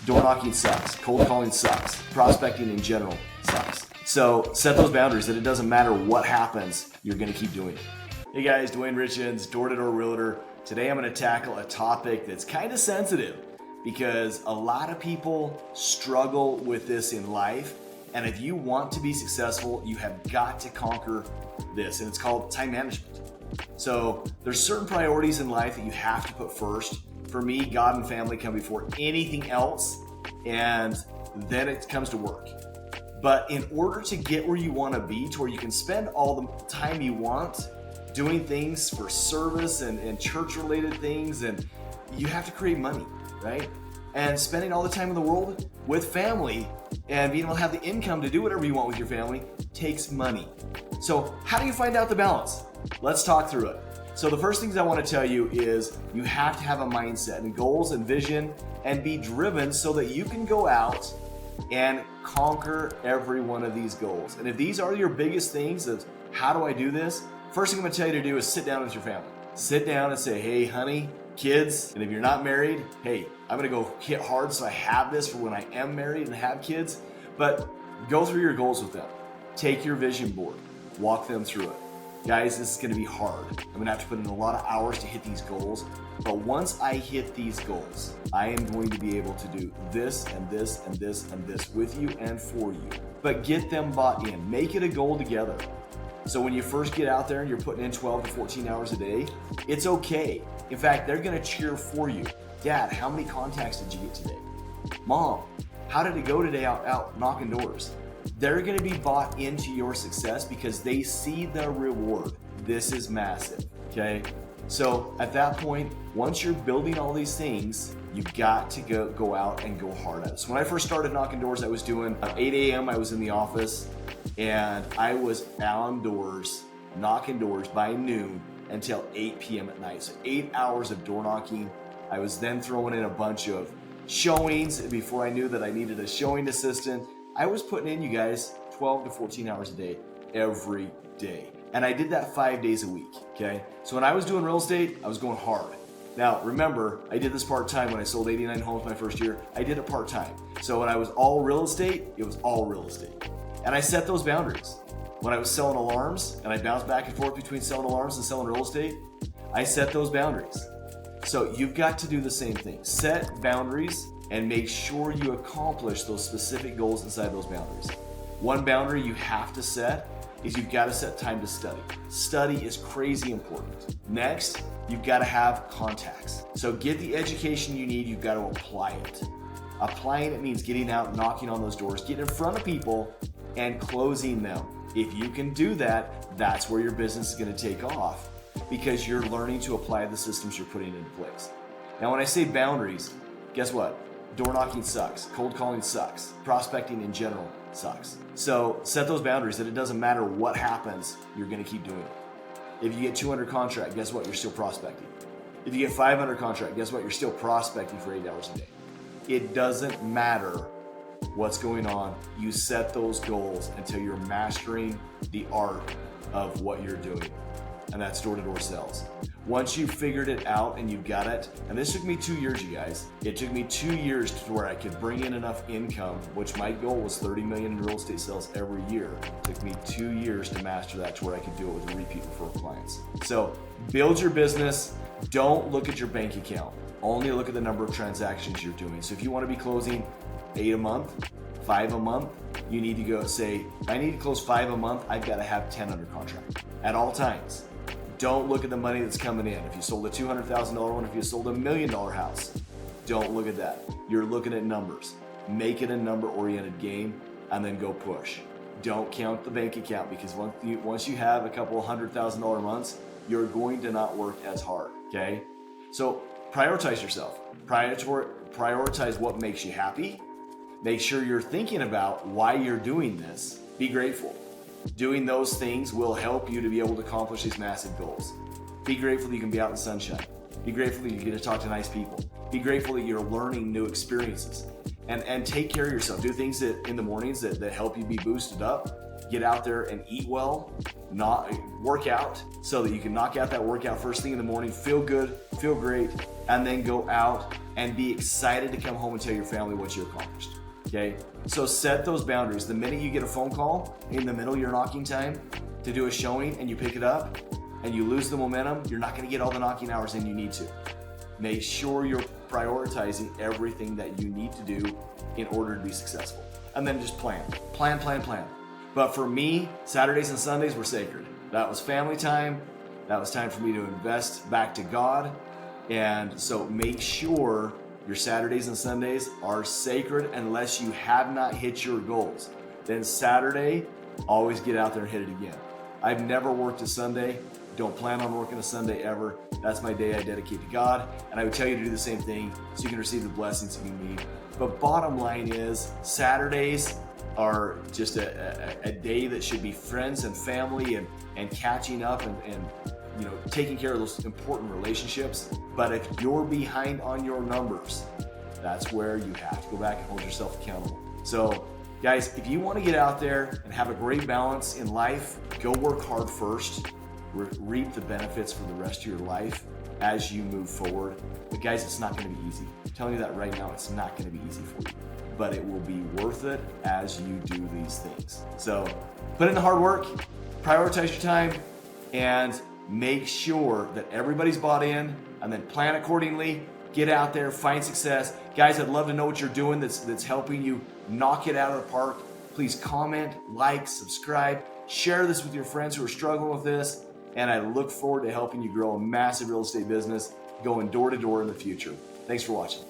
Door knocking sucks. Cold calling sucks. Prospecting in general sucks. So set those boundaries that it doesn't matter what happens, you're going to keep doing it. Hey guys, Duane Richins, door-to-door realtor. Today I'm going to tackle a topic that's kind of sensitive because a lot of people struggle with this in life. And if you want to be successful, you have got to conquer this. And it's called time management. So there's certain priorities in life that you have to put first. For me, God and family come before anything else, and then it comes to work. But in order to get where you want to be, to where you can spend all the time you want doing things for service and church-related things, and you have to create money, right? And spending all the time in the world with family and being able to have the income to do whatever you want with your family takes money. So how do you find out the balance? Let's talk through it. So the first things I want to tell you is you have to have a mindset and goals and vision and be driven so that you can go out and conquer every one of these goals. And if these are your biggest things of how do I do this? First thing I'm going to tell you to do is sit down with your family. Sit down and say, hey, honey, kids, and if you're not married, hey, I'm going to go hit hard so I have this for when I am married and have kids. But go through your goals with them. Take your vision board. Walk them through it. Guys, this is going to be hard. I'm going to have to put in a lot of hours to hit these goals. But once I hit these goals, I am going to be able to do this and this and this and this with you and for you. But get them bought in. Make it a goal together. So when you first get out there and you're putting in 12 to 14 hours a day, it's okay. In fact, they're going to cheer for you. Dad, how many contacts did you get today? Mom, how did it go today out knocking doors? They're going to be bought into your success because they see the reward. This is massive, okay? So at that point, once you're building all these things, you've got to go out and go hard at it. So when I first started knocking doors, I was doing 8 a.m. I was in the office and I was on doors, knocking doors by noon until 8 p.m. at night. So 8 hours of door knocking. I was then throwing in a bunch of showings before I knew that I needed a showing assistant. I was putting in, you guys, 12 to 14 hours a day, every day. And I did that 5 days a week, okay? So when I was doing real estate, I was going hard. Now, remember, I did this part-time when I sold 89 homes my first year. I did it part-time. So when I was all real estate, it was all real estate. And I set those boundaries. When I was selling alarms, and I bounced back and forth between selling alarms and selling real estate, I set those boundaries. So you've got to do the same thing. Set boundaries and make sure you accomplish those specific goals inside those boundaries. One boundary you have to set is you've got to set time to study. Study is crazy important. Next, you've got to have contacts. So get the education you need, you've got to apply it. Applying it means getting out, knocking on those doors, getting in front of people and closing them. If you can do that, that's where your business is going to take off because you're learning to apply the systems you're putting into place. Now, when I say boundaries, guess what? Door knocking sucks. Cold calling sucks. Prospecting in general sucks. So set those boundaries that it doesn't matter what happens, you're going to keep doing it. If you get 200 contract, guess what? You're still prospecting. If you get 500 contract, guess what? You're still prospecting for 8 hours a day. It doesn't matter what's going on. You set those goals until you're mastering the art of what you're doing. And that's door-to-door sales. Once you've figured it out and you've got it, and this took me 2 years, you guys. It took me 2 years to where I could bring in enough income, which my goal was 30 million in real estate sales every year. It took me 2 years to master that to where I could do it with repeat referral clients. So build your business. Don't look at your bank account. Only look at the number of transactions you're doing. So if you want to be closing 8 a month, 5 a month, you need to go say, I need to close 5 a month. I've got to have 10 under contract at all times. Don't look at the money that's coming in. If you sold a $200,000 one, if you sold $1 million house, don't look at that. You're looking at numbers. Make it a number-oriented game and then go push. Don't count the bank account because once you have a couple $100,000 months, you're going to not work as hard, okay? So prioritize yourself. Prioritize what makes you happy. Make sure you're thinking about why you're doing this. Be grateful. Doing those things will help you to be able to accomplish these massive goals. Be grateful that you can be out in the sunshine. Be grateful that you get to talk to nice people. Be grateful that you're learning new experiences. And take care of yourself. Do things that in the mornings that help you be boosted up. Get out there and eat well. Work out so that you can knock out that workout first thing in the morning. Feel good, feel great, and then go out and be excited to come home and tell your family what you accomplished. Okay, so set those boundaries. The minute you get a phone call in the middle of your knocking time to do a showing and you pick it up and you lose the momentum, you're not going to get all the knocking hours in you need to. Make sure you're prioritizing everything that you need to do in order to be successful. And then just plan. But for me, Saturdays and Sundays were sacred. That was family time. That was time for me to invest back to God. And so make sure your Saturdays and Sundays are sacred unless you have not hit your goals. Then Saturday, always get out there and hit it again. I've never worked a Sunday. Don't plan on working a Sunday ever. That's my day I dedicate to God. And I would tell you to do the same thing so you can receive the blessings that you need. But bottom line is, Saturdays are just a day that should be friends and family and catching up and taking care of those important relationships. But if you're behind on your numbers, that's where you have to go back and hold yourself accountable. So guys, if you want to get out there and have a great balance in life, go work hard first, reap the benefits for the rest of your life as you move forward. But guys, it's not going to be easy. I'm telling you that right now, it's not going to be easy for you, but it will be worth it as you do these things. So put in the hard work, prioritize your time, and make sure that everybody's bought in, and then plan accordingly. Get out there, find success. Guys, I'd love to know what you're doing that's helping you knock it out of the park. Please comment, like, subscribe, share this with your friends who are struggling with this, and I look forward to helping you grow a massive real estate business going door to door in the future. Thanks for watching.